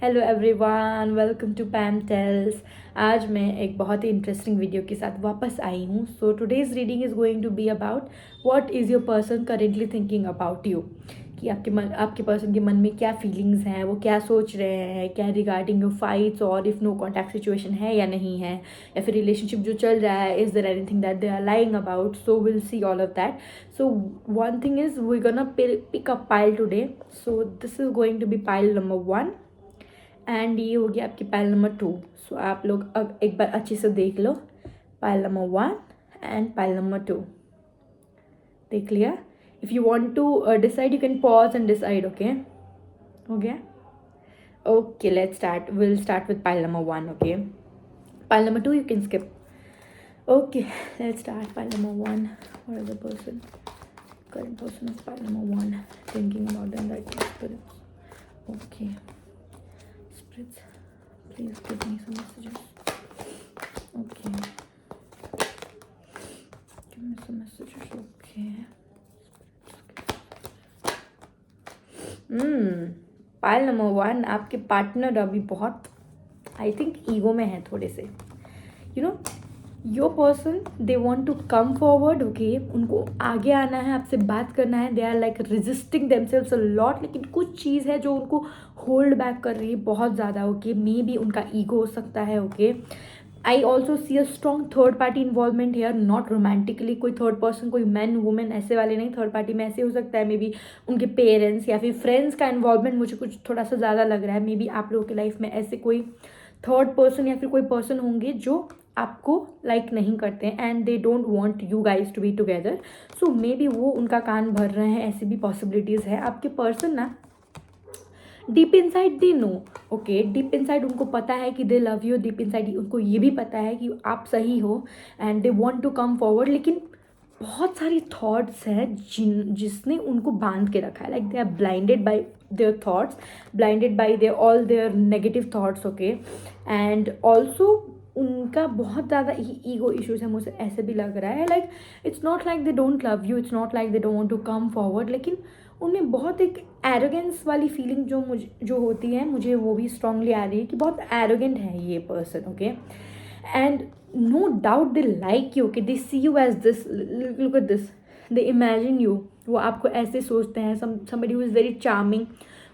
Hello everyone, welcome to Pam Tales. आज मैं एक बहुत ही इंटरेस्टिंग वीडियो के साथ वापस आई हूँ। So today's reading is going to be about what is your person currently thinking about you, कि आपके पर्सन के मन में क्या फीलिंग्स हैं, वो क्या सोच रहे हैं, क्या रिगार्डिंग योर फाइट्स और इफ़ नो कॉन्टैक्ट सिचुएशन है या नहीं है, या फिर रिलेशनशिप जो चल रहा है, is there anything that they are lying about. So will see all of that. So one thing is we gonna pick a pile today. So this is going to be pile number 1 and ये हो गया आपकी pile number 2। सो आप लोग अब एक बार अच्छे से देख लो, pile number 1 and pile number 2 देख लिया। If you want to decide you can pause and decide. Okay, हो गया? Okay, let's start. Will start with pile number 1। Okay, pile number 2 you can skip. Okay, let's start pile number 1. What is the current person of pile number 1 thinking about them right now? Spirits. Okay, spirits, please give me some messages. Okay, give me some messages. Okay. Pile number 1, आपके partner अभी बहुत I think ego में है थोड़े से। Your person they want to come forward. Okay, उनको आगे आना है, आपसे बात करना है। They are like resisting themselves a lot, लेकिन कुछ चीज़ है जो उनको होल्ड बैक कर रही है बहुत ज़्यादा। ओके, मे बी उनका ईगो हो सकता है। Okay, I also see a strong third party involvement here, not romantically. कोई थर्ड पर्सन, कोई मैन वुमेन ऐसे वाले नहीं, थर्ड पार्टी में ऐसे हो सकता है मे बी उनके पेरेंट्स या फिर फ्रेंड्स का इन्वॉल्वमेंट मुझे कुछ थोड़ा सा ज़्यादा लग रहा है। मे बी आप लोगों की लाइफ में ऐसे कोई थर्ड पर्सन या फिर कोई पर्सन होंगे जो आपको लाइक नहीं करते हैं and they don't want you guys to be together. So maybe वो उनका कान भर रहे हैं, ऐसी भी पॉसिबिलिटीज़ है। आपके पर्सन ना deep inside they know. Okay, deep inside उनको पता है कि they love you. Deep inside उनको ये भी पता है कि आप सही हो and they want to come forward, लेकिन बहुत सारी थॉट्स हैं जिसने उनको बांध के रखा है। Like they are blinded by their thoughts, blinded by their all their negative thoughts. Okay, and also उनका बहुत ज़्यादा ईगो इश्यूज है, मुझे ऐसे भी लग रहा है। Like it's not like they don't love you, it's not like they don't want to come forward, लेकिन उनमें बहुत एक एरोगेंस वाली फीलिंग जो होती है, मुझे वो भी स्ट्रांगली आ रही है कि बहुत एरोगेंट है ये person. Okay, and no doubt they like you, कि they see you as this, look at this, they imagine you. वो आपको ऐसे सोचते हैं, somebody who is very charming.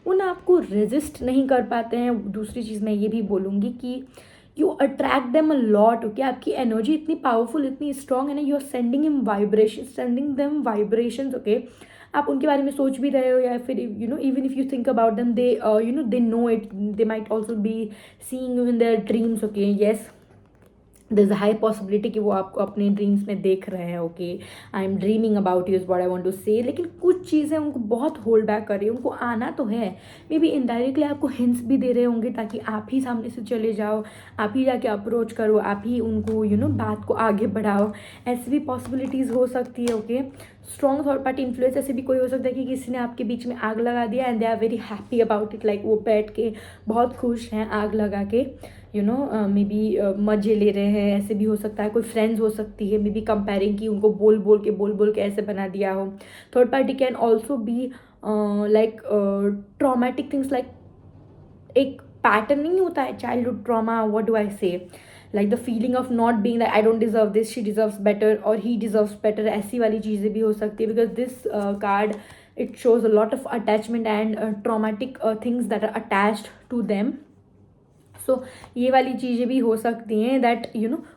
वो ना आपको रेजिस्ट नहीं कर पाते हैं। दूसरी चीज़ मैं ये भी बोलूँगी कि you attract them a lot. Okay, आपकी एनर्जी इतनी पावरफुल, इतनी स्ट्रांग है ना, you are sending them vibrations. Okay, आप उनके बारे में सोच भी रहे हो या फिर even if you think about them, they they know it, they might also be seeing you in their dreams. Okay, yes, there is a high possibility कि वो आपको अपने ड्रीम्स में देख रहे हैं। Okay, I am dreaming about you is what I want to say, लेकिन कुछ चीज़ें उनको बहुत होल्ड बैक कर रही है। उनको आना तो है, मे बी इनडायरेक्टली आपको हिंट्स भी दे रहे होंगे ताकि आप ही सामने से चले जाओ, आप ही जाके अप्रोच करो, आप ही उनको बात को आगे बढ़ाओ। ऐसी भी पॉसिबिलिटीज़ हो सकती है। Okay, strong third party influence ऐसे भी कोई हो सकता है कि किसी ने आपके बीच में आग लगा दिया and they are very happy about it. Like वो बैठ के बहुत खुश हैं आग लगा के, मे बी मजे ले रहे हैं। ऐसे भी हो सकता है, कोई फ्रेंड्स हो सकती है, मे बी कंपेयरिंग की उनको बोल बोल के ऐसे बना दिया हो। Third party can also be like traumatic things, like एक पैटर्न नहीं होता है childhood trauma, what do I say, like the feeling of not being that I don't deserve this, she deserves better और ही डिजर्व्स बेटर। ऐसी वाली चीज़ें भी हो सकती है, because this card it shows a lot of attachment and traumatic things that are attached to them. So ये वाली चीज़ें भी हो सकती हैं दैट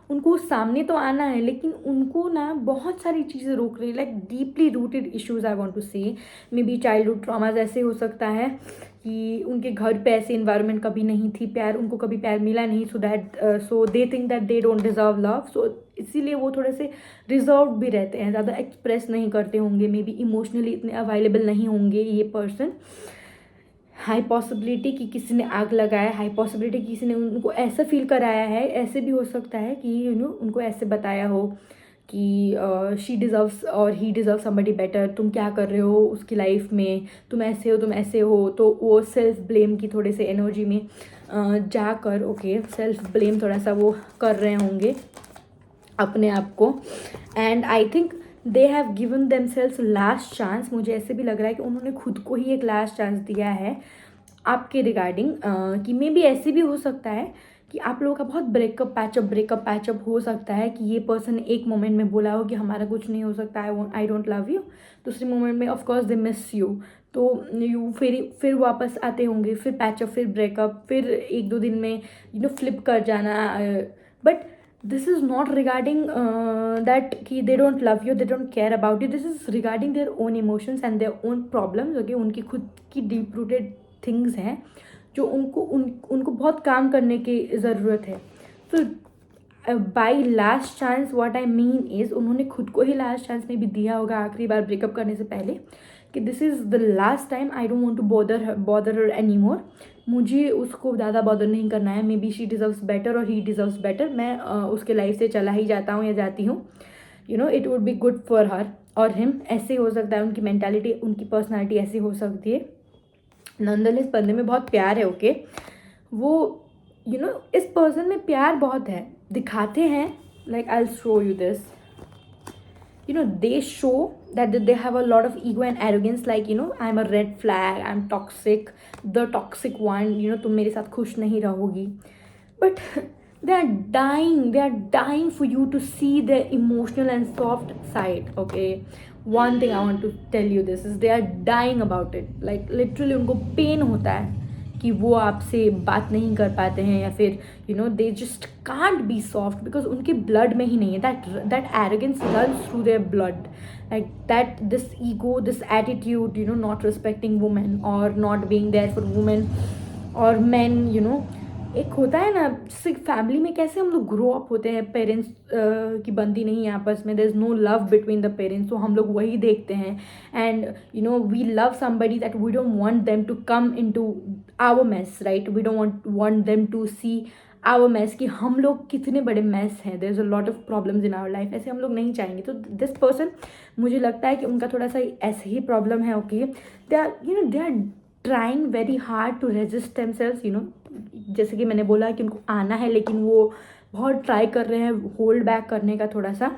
उनको सामने तो आना है, लेकिन उनको ना बहुत सारी चीज़ें रोक रही है। Like deeply rooted issues I want to say, may be childhood traumas. ऐसे हो सकता है कि उनके घर पे ऐसे इन्वायरमेंट कभी नहीं थी, प्यार उनको कभी प्यार मिला नहीं, so they think that they don't deserve love. So इसीलिए वो थोड़े से रिजर्व भी रहते हैं, ज़्यादा एक्सप्रेस नहीं करते होंगे, मे बी इमोशनली इतने अवेलेबल नहीं होंगे ये पर्सन। हाई पॉसिबिलिटी कि किसी ने आग लगाया, हाई पॉसिबिलिटी किसी ने उनको ऐसा फील कराया है। ऐसे भी हो सकता है कि उनको ऐसे बताया हो कि शी डिज़र्व्स और ही डिज़र्व समबडी बेटर, तुम क्या कर रहे हो उसकी लाइफ में, तुम ऐसे हो। तो वो सेल्फ ब्लेम की थोड़े से एनर्जी में जाकर, ओके, सेल्फ ब्लेम थोड़ा सा वो कर रहे होंगे अपने आप को। And I think they have given themselves last chance. मुझे ऐसे भी लग रहा है कि उन्होंने खुद को ही एक लास्ट चांस दिया है आपके रिगार्डिंग कि मे बी ऐसे भी हो सकता है कि आप लोगों का बहुत ब्रेकअप पैचअप हो सकता है कि ये पर्सन एक मोमेंट में बोला हो कि हमारा कुछ नहीं हो सकता, आई डोंट लव यू, दूसरे मोमेंट में of course they miss you, तो यू फिर वापस आते होंगे, फिर पैचअप, फिर ब्रेकअप, फिर एक दो दिन में फ्लिप कर जाना. But this is not regarding that कि they don't love you, they don't care about you. This is regarding their own emotions and their own problems. Okay, उनकी खुद की deep rooted things हैं जो उनको बहुत काम करने की ज़रूरत है. तो by last chance what I mean is उन्होंने खुद को ही लास्ट चांस में भी दिया होगा आखिरी बार ब्रेकअप करने से पहले कि this is the last time, I don't want to bother her any more. मुझे उसको ज़्यादा बॉदर नहीं करना है. Maybe she deserves better और ही डिज़र्व्स बेटर. मैं उसके लाइफ से चला ही जाता हूँ या जाती हूँ. It would be good for her और हिम. ऐसे हो सकता है, उनकी मेंटालिटी, उनकी पर्सनालिटी ऐसी हो सकती है. नॉनदलेस बंदे में बहुत प्यार है. ओके, वो इस पर्सन में प्यार बहुत है, दिखाते हैं. Like I will show you this. They show that they have a lot of ego and arrogance, like I'm a red flag, I'm toxic, the toxic one, तुम मेरे साथ खुश नहीं रहोगी. But they are dying for you to see their emotional and soft side. Okay, one thing I want to tell you this is they are dying about it. Like literally उनको pain होता है कि वो आपसे बात नहीं कर पाते हैं या फिर they just can't be soft because उनके ब्लड में ही नहीं है. That arrogance runs through their blood, like that this ego, this attitude, not respecting women और not being there for women और मैन. एक होता है ना, जैसे फैमिली में कैसे हम लोग ग्रो अप होते हैं, पेरेंट्स की बनती नहीं है आपस में, there is no love between the parents, तो हम लोग वही देखते हैं. And we love somebody that we don't want them to come into our mess, right. We don't want them to see our mess कि हम लोग कितने बड़े मेस हैं, there is a lot of problems in our life. ऐसे हम लोग नहीं चाहेंगे. तो दिस पर्सन, मुझे लगता है कि उनका थोड़ा सा ऐसे ही प्रॉब्लम है. Okay, they are trying very hard to resist themselves. जैसे कि मैंने बोला कि उनको आना है, लेकिन वो बहुत ट्राई कर रहे हैं होल्ड बैक करने का थोड़ा सा.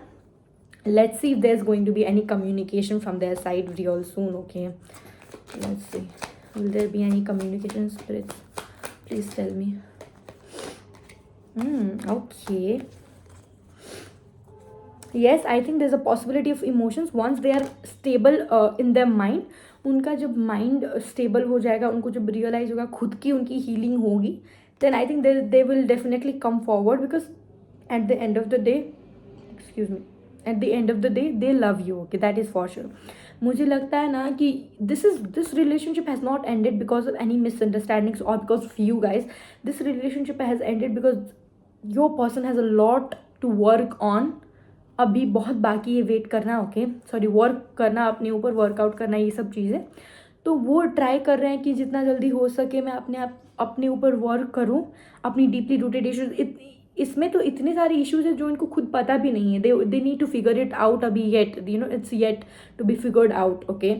Let's see if there is going to be any communication from their side real soon. Okay, let's see, will there be any communication spirits, please tell me. Okay, yes, I think there's a possibility of emotions once they are stable in their mind. उनका जब mind stable हो जाएगा, उनको जब realise होगा, खुद की उनकी हीलिंग होगी, then I think they will definitely come forward because at the end of the day, excuse me, at the end of the day they love you. Okay, that is for sure. मुझे लगता है ना कि this relationship has not ended because of any misunderstandings और because of you guys. This relationship has ended because your person has a lot to work on. अभी बहुत बाकी है वेट करना. ओके, सॉरी, वर्क करना, अपने ऊपर वर्कआउट करना, ये सब चीज़ें. तो वो ट्राई कर रहे हैं कि जितना जल्दी हो सके मैं अपने ऊपर वर्क करूं, अपनी डीपली रूटेड इश्यूज. इसमें तो इतने सारे इश्यूज हैं जो इनको खुद पता भी नहीं है. They need to figure it out. अभी yet it's yet to be figured out. Okay,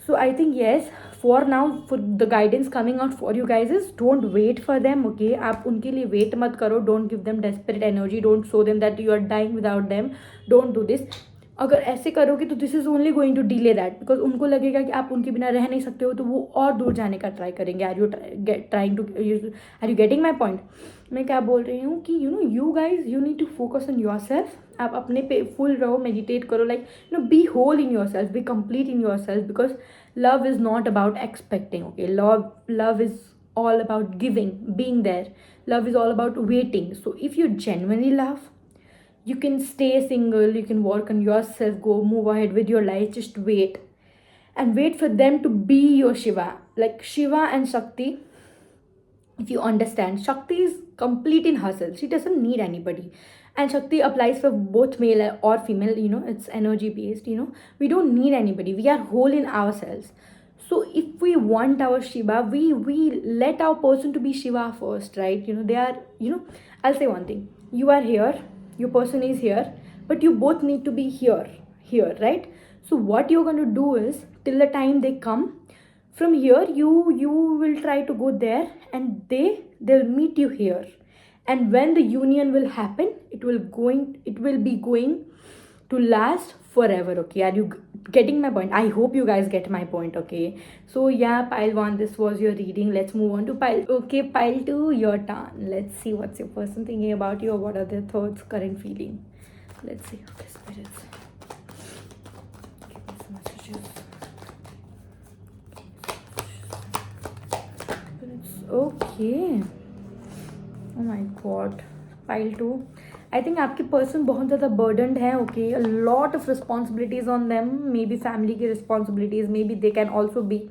so I think yes, for now, for the guidance coming out for you guys is don't wait for them. Okay, आप उनके लिए wait मत करो. Don't give them desperate energy. Don't show them that you are dying without them. Don't do this. अगर ऐसे करोगे तो this is only going to delay that, because उनको लगेगा कि आप उनके बिना रह नहीं सकते हो, तो वो और दूर जाने का ट्राई करेंगे. Are you getting my point? मैं क्या बोल रही हूँ कि you guys, you need to focus on yourself. आप अपने पे फुल रहो, मेडिटेट करो, like be whole in yourself, be complete in yourself, because love is not about expecting. Okay, love is all about giving, being there. Love is all about waiting. So if you genuinely love, you can stay single, you can work on yourself, go move ahead with your life, just wait and wait for them to be your Shiva. Like Shiva and Shakti, if you understand, Shakti is complete in herself, she doesn't need anybody. And Shakti applies for both male or female, it's energy based. We don't need anybody, we are whole in ourselves. So if we want our Shiva, we let our person to be Shiva first, right? They are, I'll say one thing. You are here, your person is here, but you both need to be here, right? So what you're going to do is, till the time they come from here, you will try to go there, and they'll meet you here. And when the union will happen, it will be going to last forever. Okay, are you getting my point. I hope you guys get my point, okay? So yeah, pile 1, this was your reading. Let's move on to pile. Okay, pile 2, your turn. Let's see what's your person thinking about you, or what are their thoughts, current feeling. Let's see. Okay, spirits. Give me some messages. Spirits. Okay. Oh my god. Pile 2. I think आपके person बहुत ज़्यादा burdened है, okay, a lot of responsibilities on them, maybe family की responsibilities, maybe they can also be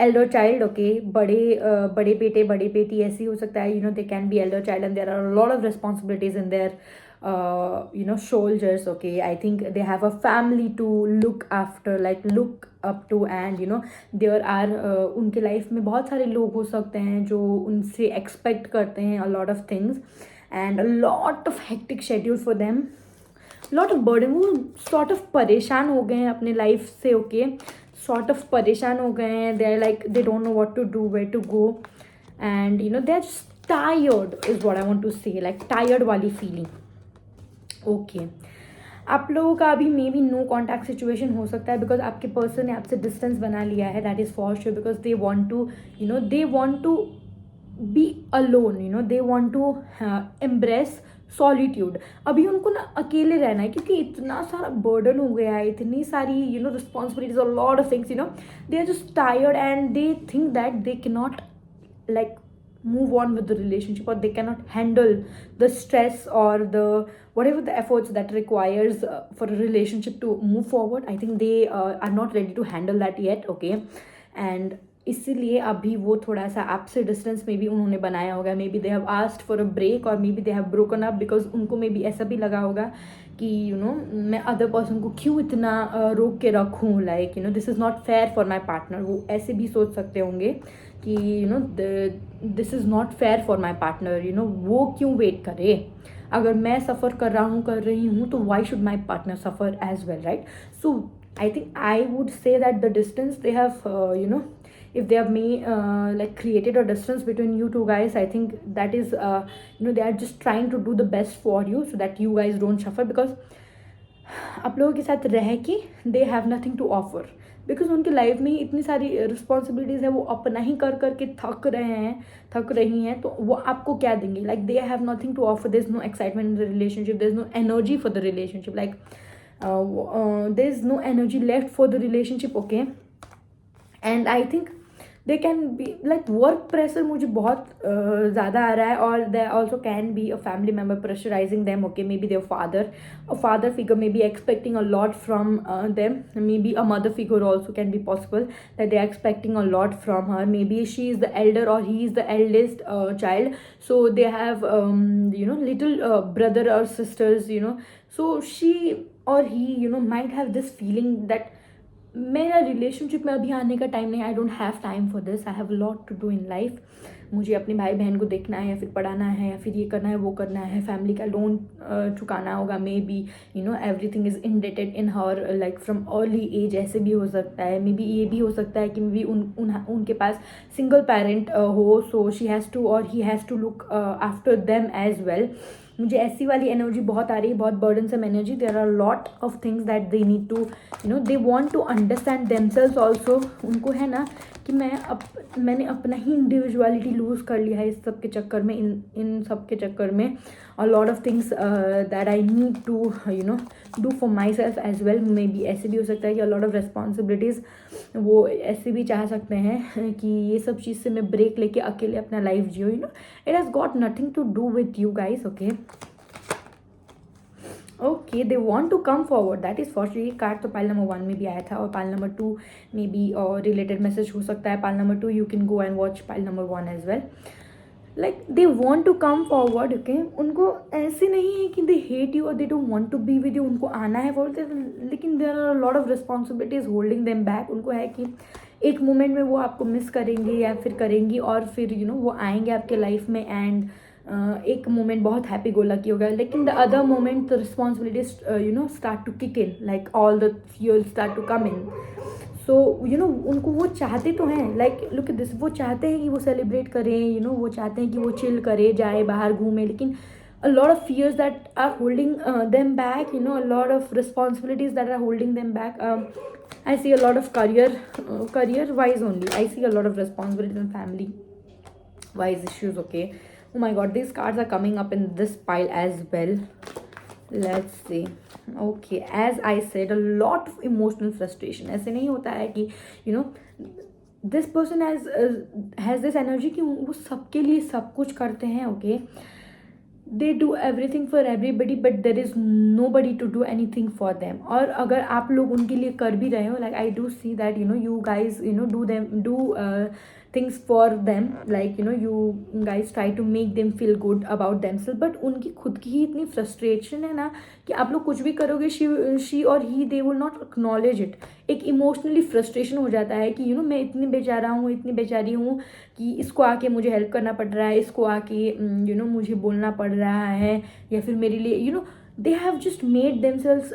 elder child, okay, बड़े बेटे बड़ी बेटी ऐसी हो सकता है, you know, they can be elder child and there are lot of responsibilities in their you know, shoulders, okay. I think they have a family to look after, like look up to, and you know, there are उनके life में बहुत सारे लोग हो सकते हैं जो उनसे एक्सपेक्ट करते हैं a lot of things and a lot of hectic schedule for them, lot of burden. वो sort of परेशान हो गए हैं अपने लाइफ से, okay, sort of परेशान हो गए हैं, they are like they don't know what to do, where to go, and you know, they are just tired is what I want to say, like tired वाली feeling, okay. आप लोगों का अभी maybe no contact situation हो सकता है, because आपके person ने आपसे डिस्टेंस बना लिया है, that is for sure, because they want to, you know, they want to be alone, you know, they want to embrace solitude. अभी उनको ना अकेले रहना है, क्योंकि इतना सारा बर्डन हो गया है, इतनी सारी, यू नो, रिस्पॉन्सिबिलिटीज और lot of things, you know, they are just tired and they think that they can not like move on with the relationship, or they cannot handle the stress or the whatever the efforts that requires for a relationship to move forward. I think they are not ready to handle that yet, okay. And इसीलिए अभी वो थोड़ा सा आपसे distance में भी उन्होंने बनाया होगा, maybe they have asked for a break, और maybe they have broken up, because उनको मे बी ऐसा भी लगा होगा कि यू नो, मैं अदर पर्सन को क्यों इतना रोक के रखूँ, like you know, this is not fair for my partner. वो ऐसे भी सोच सकते होंगे कि you know, this is not fair for my partner, you know, वो क्यों वेट करे, अगर मैं सफ़र कर रही हूँ तो why should my partner suffer as well, right. So I think I would say that the distance they have, you know, if they have like created a distance between you two guys, I think that is, you know, they are just trying to do the best for you so that you guys don't suffer, because आप लोगों के साथ रह के they have nothing to offer, because उनकी life में इतनी सारी रिस्पॉन्सिबिलिटीज़ है, वो अपना ही कर करके थक रही हैं, तो वो आपको क्या देंगे, like they have nothing to offer. There is no excitement in the relationship, there is no energy for the relationship, like there is no energy left for the relationship, okay. And I think they can be like work pressure मुझे बहुत ज़्यादा आ रहा है, और they also can be a family member pressurising them, okay. Maybe their father figure maybe expecting a lot from them, maybe a mother figure also can be possible that they are expecting a lot from her. Maybe she is the elder और he is the eldest child, so they have, you know, little brother or sisters, you know, so she or he, you know, might have this feeling that मेरा relationship में अभी आने का time नहीं, I don't have time for this, I have lot to do in life. मुझे अपने भाई बहन को देखना है, या फिर पढ़ाना है, या फिर ये करना है, वो करना है, फैमिली का लोन चुकाना होगा, maybe you know, everything is indebted in her, like from early age. ऐसे भी हो सकता है, मे बी ये भी हो सकता है कि मे बी उनके पास सिंगल पेरेंट हो, सो शी हैज़ टू और he has to look after them as well. मुझे ऐसी वाली एनर्जी बहुत आ रही है, बहुत burdensome energy. There are lot of things that they need to, you know, they want to understand themselves also. उनको है ना कि मैंने अपना ही इंडिविजुअलिटी लूज़ कर लिया है इस सब के चक्कर में, इन सब के चक्कर में. और lot of things that I need to, you know, do for myself as well. Maybe ऐसे भी हो सकता है कि लॉट ऑफ रिस्पॉन्सिबिलिटीज़ वो ऐसे भी चाह सकते हैं कि ये सब चीज़ से मैं ब्रेक लेके अकेले अपना लाइफ जियो, you know. It has got nothing to do with you guys, okay. Okay, they want to come forward, that is for sure. ये कार्ड तो पाइल नंबर 1 में भी आया था, और पाइल नंबर 2 में भी रिलेटेड मैसेज हो सकता है. Pile number 2 you can go and watch pile number 1 as well. Like they want to come forward, okay. उनको ऐसे नहीं है कि दे हेट यू और they don't want to be with you. उनको आना है फॉरवर्ड, लेकिन there are lot of responsibilities holding them back. उनको है कि एक मोमेंट में वो आपको मिस करेंगे या फिर करेंगी, और फिर यू नो, वो आएंगे आपके लाइफ में, एंड एक मोमेंट बहुत हैप्पी गो लकी होगा, लेकिन the other moment the responsibilities, you know, start to kick in, like all the fuel start to come in. So you know, उनको वो चाहते तो हैं, लाइक लुक एट दिस, वो चाहते हैं कि वो सेलिब्रेट करें, यू नो, वो चाहते हैं कि वो चिल करे, जाए बाहर घूमे, लेकिन a lot of fears that are holding them back, you know, a lot of responsibilities that are holding them back. I see a lot of career wise only, I see a lot of responsibilities and family wise issues. Okay, oh my god, these cards are coming up in this pile as well. Let's see. Okay, as I said, a lot of emotional frustration. ऐसे नहीं होता है कि you know this person has this energy कि वो सबके लिए सब कुछ करते हैं. Okay, they do everything for everybody but there is nobody to do anything for them. और अगर आप लोग उनके लिए कर भी रहे हो, like I do see that you know you guys you know do things for them, like you know you guys try to make them feel good about themselves, but उनकी खुद की ही इतनी frustration है ना कि आप लोग कुछ भी करोगे she और he they will not acknowledge it. एक इमोशनली फ्रस्ट्रेशन हो जाता है कि मैं इतनी बेचारा हूँ, इतनी बेचारी हूँ कि इसको आके मुझे हेल्प करना पड़ रहा है, इसको आके मुझे बोलना पड़ रहा है, या फिर मेरे लिए दे have just made themselves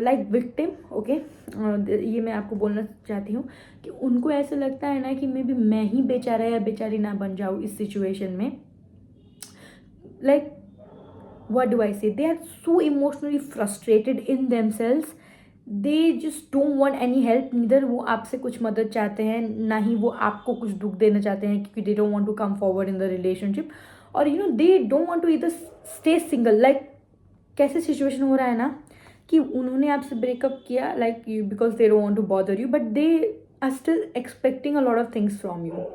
like victim. Okay, ये मैं आपको बोलना चाहती हूँ कि उनको ऐसे लगता है ना कि मे बी मैं ही बेचारा या बेचारी ना बन जाऊँ इस सिचुएशन में. Like what do I say, they are so emotionally frustrated in themselves, they just don't want any help. neither वो आपसे कुछ मदद चाहते हैं, ना ही वो आपको कुछ दुख देना चाहते हैं, क्योंकि they don't want to come forward in the relationship. और they don't want to either stay single. like कैसे सिचुएशन हो रहा है ना कि उन्होंने आपसे ब्रेकअप किया like because they don't want to bother you, but they are still expecting a lot of things from you.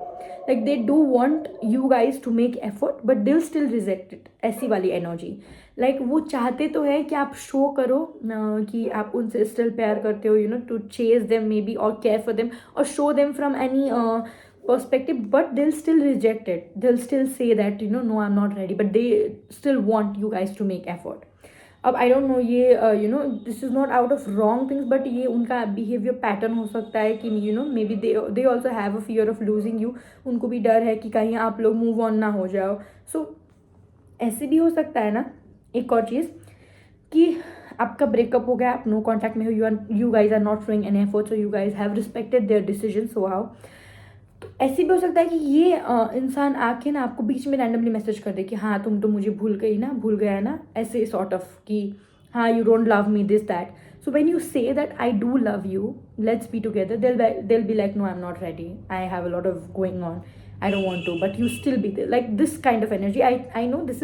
like they do want you guys to make effort but they'll still reject it. ऐसी वाली energy. like वो चाहते तो है कि आप show करो कि आप उनसे स्टिल प्यार करते हो, to chase them maybe और केयर फॉर देम और show them from any perspective, but they'll still reject it. They'll still say that no, I'm not ready, but they still want you guys to make effort. अब I don't know ये this is not out of wrong things, but ये उनका behaviour pattern हो सकता है कि may be they also have a fear of losing you. उनको भी डर है कि कहीं आप लोग मूव ऑन ना हो जाओ. सो ऐसे भी हो सकता है ना. एक और चीज़ कि आपका ब्रेकअप हो गया, आप नो कॉन्टैक्ट में हो, you guys are not showing any effort, so you guys have respected their decision. So how ऐसे भी हो सकता है कि ये इंसान आके ना आपको बीच में रैंडमली मैसेज कर दे कि हाँ तुम तो मुझे भूल गया ना, ऐसे सॉर्ट ऑफ कि हाँ you don't love me this that. So when you say that I do love you, let's be together, they'll be like no, I'm not ready, I have a lot of going on, I don't want to, but you still be there. like this kind of energy. I know this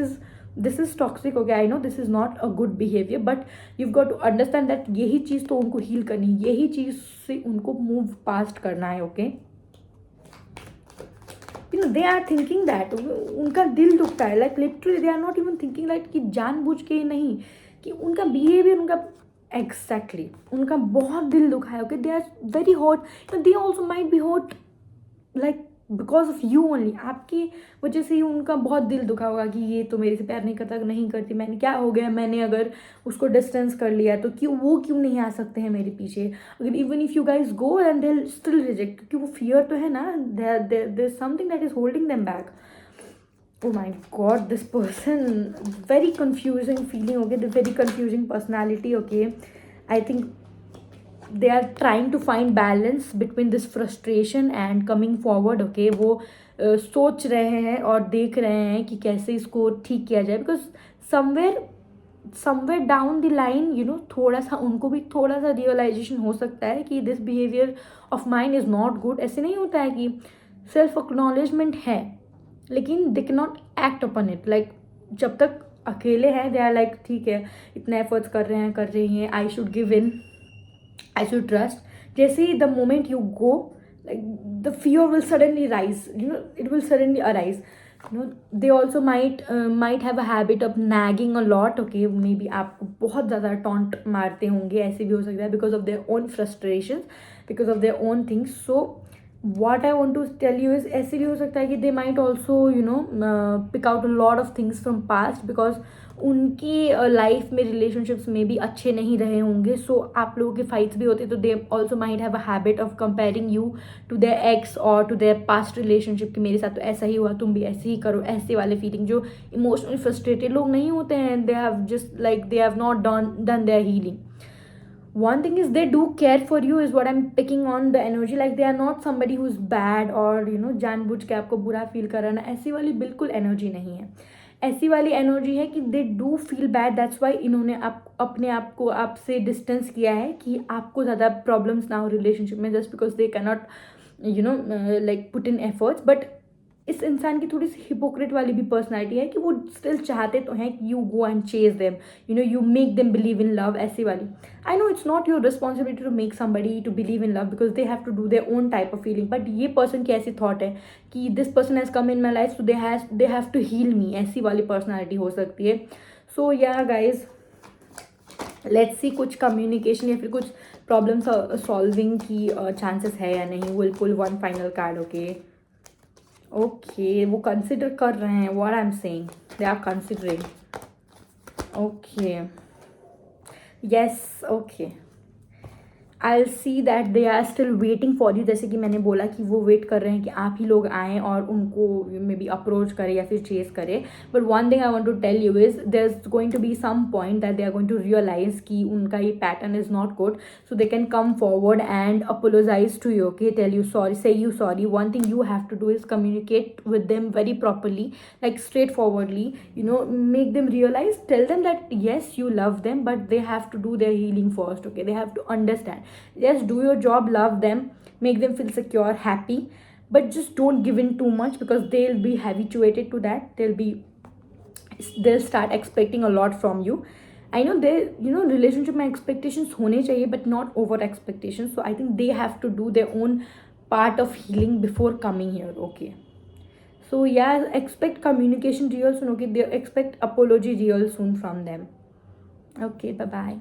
is toxic. okay, I know this is not a good behavior, but you've got to understand that यही चीज़ तो उनको heal करनी है, यही चीज़ से उनको move past करना है. Okay, they are thinking that, उनका दिल दुखता है. Like literally they are not even thinking like कि जानबूझ के नहीं, कि उनका बिहेवियर, उनका एग्जैक्टली उनका बहुत दिल दुखा है. Okay, they are very hurt, they also might be hurt like because of you only. आपकी वजह से ही उनका बहुत दिल दुखा होगा कि ये तो मेरे से प्यार नहीं करता, नहीं करती, मैंने क्या हो गया, मैंने अगर उसको डिस्टेंस कर लिया तो क्यों नहीं आ सकते हैं मेरे पीछे. अगर even if you guys go and they still reject, क्योंकि वो फियर तो है ना, there something that is holding them back. Oh my god, this person, very confusing feeling. okay, the very confusing personality. okay, I think they are trying to find balance between this frustration and coming forward. okay, वो सोच रहे हैं और देख रहे हैं कि कैसे इसको ठीक किया जाए, because somewhere down the line थोड़ा सा उनको भी थोड़ा सा रियलाइजेशन हो सकता है कि this behaviour of mind is not good. ऐसे नहीं होता है कि सेल्फ एक्नॉलेजमेंट है लेकिन दे can not act upon it. Like जब तक अकेले हैं दे आर लाइक ठीक है, इतना एफर्ट्स कर रही हैं, I should give in, I should trust. जैसे ही the moment you go, like the fear will suddenly rise. It will suddenly arise. They also might have a habit of nagging a lot. okay, maybe आपको बहुत ज़्यादा taunt मारते होंगे, ऐसे भी हो सकता है because of their own frustrations, because of their own things. So what I want to tell you is ऐसे भी हो सकता है कि they might also pick out a lot of things from past, because उनकी लाइफ में relationships में भी अच्छे नहीं रहे होंगे. सो आप लोगों के फाइट्स भी होते तो they also might have a habit of comparing you to their ex और टू देयर पास्ट रिलेशनशिप कि मेरे साथ तो ऐसा ही हुआ, तुम भी ऐसे ही करो, ऐसे वाले फीलिंग. जो इमोशनली फ्रस्ट्रेटेड लोग नहीं होते हैं, they have just like they have not done their healing. One thing is they do care for you is what I'm picking on the energy. like they are not somebody who's bad or जानबूझ के आपको बुरा feel कराना, ऐसी वाली बिल्कुल energy नहीं है. ऐसी वाली एनर्जी है कि they do feel bad, that's why इन्होंने अपने आप को आपसे डिस्टेंस किया है कि आपको ज़्यादा प्रॉब्लम्स ना हो रिलेशनशिप में, just because they can not like put in efforts. But इस इंसान की थोड़ी सी हिपोक्रेट वाली भी पर्सनैलिटी है कि वो स्टिल चाहते तो हैं कि you go and chase them, you make them believe in love, ऐसी वाली। I know it's not your responsibility to make somebody to believe in love because they have to do their own type of feeling, but ये person की ऐसी thought है कि this person has come in my life so they have to heal me, ऐसी वाली personality हो सकती है। सो या गाइज, लेट्स सी कुछ कम्युनिकेशन या फिर कुछ प्रॉब्लम सॉल्विंग की चांसेस है या नहीं। Will pull one final card. Okay वो कंसिडर कर रहे हैं, what I am saying, they are considering. Okay yes, okay I will see that they are still waiting for you. जैसे कि मैंने बोला कि वो वेट कर रहे हैं कि आप ही लोग आएँ और उनको मे बी अप्रोच करें या फिर चेस करें। But one thing I want to tell you is there is going to be some point that they are going to realise कि उनका ये pattern is not good, so they can come forward and apologise to you, okay, tell you sorry, say you sorry. One thing you have to do is communicate with them very properly, like straightforwardly, make them realize, tell them that yes, you love them, but they have to do their healing first, okay? They have to understand. Yes, do your job, love them, make them feel secure, happy, but just don't give in too much because they'll be habituated to that. They'll start expecting a lot from you. I know they, relationship में expectations होने चाहिए but not over expectations. So I think they have to do their own part of healing before coming here, okay? So yeah, expect communication real soon, okay? They expect apology real soon from them. Okay, bye bye.